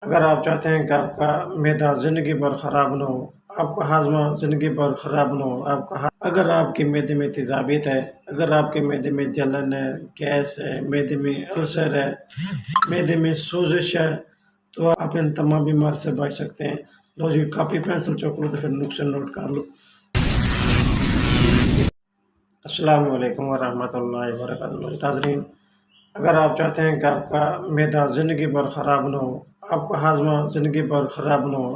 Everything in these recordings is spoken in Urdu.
اگر آپ چاہتے ہیں کہ آپ کا معدہ زندگی بھر خراب نہ ہو، آپ کا ہاضمہ زندگی بھر خراب نہ ہو، اگر آپ کے معدے میں تیزابیت ہے، اگر آپ کے معدے میں جلن ہے، گیس ہے، معدے میں السر ہے، معدے میں سوزش ہے، تو آپ ان تمام بیمار سے بچ سکتے ہیں۔ لو جی، کاپی پینسل چوک لو تو پھر نقصے نوٹ کر لو۔ السلام علیکم ورحمۃ اللہ وبرکاتہ۔ ناظرین، اگر آپ چاہتے ہیں کہ آپ کا معدہ زندگی بھر خراب نہ ہو، آپ کا ہاضمہ زندگی بھر خراب نہ ہو،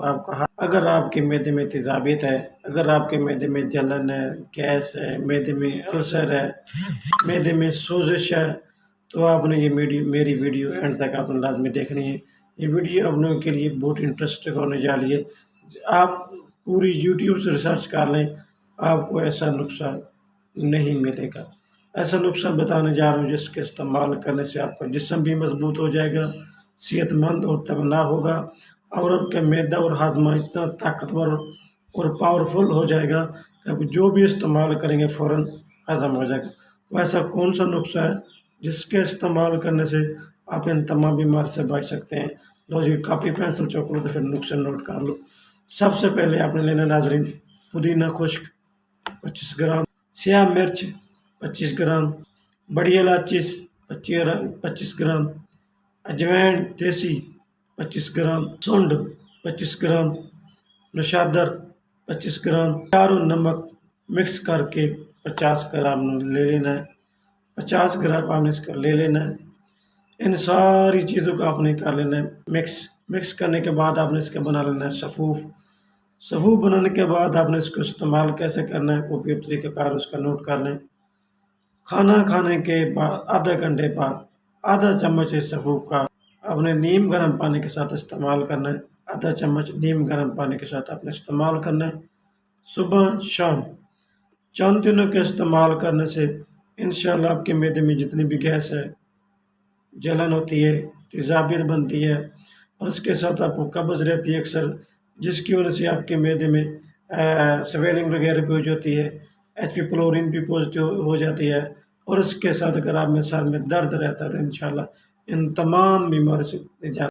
اگر آپ کے معدے میں تیزابیت ہے، اگر آپ کے معدے میں جلن ہے، گیس ہے، معدے میں السر ہے، معدے میں سوزش ہے، تو آپ نے یہ میری ویڈیو اینڈ تک آپ نے لازمی دیکھنی ہے۔ یہ ویڈیو آپ لوگوں کے لیے بہت انٹرسٹنگ ہونے جا رہی ہے۔ آپ پوری یوٹیوب سے ریسرچ کر لیں، آپ کو ایسا نسخہ نہیں ملے گا۔ ایسا نسخہ بتانے جا رہا ہوں جس کے استعمال کرنے سے آپ کا جسم بھی مضبوط ہو جائے گا، صحت مند اور تگنا ہوگا، اور آپ کا معدہ اور ہاضمہ اتنا طاقتور اور پاورفل ہو جائے گا کہ آپ جو بھی استعمال کریں گے فوراً ہضم ہو جائے گا۔ وہ ایسا کون سا نسخہ ہے جس کے استعمال کرنے سے آپ ان تمام بیمار سے بچ سکتے ہیں؟ لو جی، کاپی پینسل چوک لو تو پھر نقصے نوٹ کر لو۔ سب سے پہلے آپ نے لینا ناظرین پودینہ خشک 25 گرام، سیاہ مرچ 25 گرام، بڑی الائچی 25 گرام، اجوائن دیسی 25 گرام، سونڈ 25 گرام، نشادر 25 گرام، چاروں نمک مکس کر کے 50 گرام لے لینا ہے۔ 50 گرام آپ نے اس کا لے لینا ہے۔ ان ساری چیزوں کو آپ نے کر لینا ہے مکس کرنے کے بعد آپ نے اس کا بنا لینا ہے صفوف بنانے کے بعد آپ نے اس کو استعمال کیسے کرنا ہے، کاپی طریقہ کار اس کا نوٹ کر لیں۔ کھانا کھانے کے بعد آدھا گھنٹے بعد آدھا چمچ صفوف کا آپ نے نیم گرم پانی کے ساتھ استعمال کرنا ہے۔ آدھا چمچ نیم گرم پانی کے ساتھ آپ نے استعمال کرنا ہے صبح شام۔ چند دنوں کے استعمال کرنے سے انشاءاللہ آپ کے معدے میں جتنی بھی گیس ہے، جلن ہوتی ہے، تیزابیت بنتی ہے، اور اس کے ساتھ آپ کو قبض رہتی ہے اکثر، جس کی وجہ سے آپ کے معدے میں سویلنگ وغیرہ بھی ہو جاتی ہے، ایچ پی پلورین بھی پازیٹیو ہو جاتی ہے، اور اس کے ساتھ اگر آپ میں سر میں درد رہتا ہے تو انشاءاللہ ان تمام بیماریوں سے نجات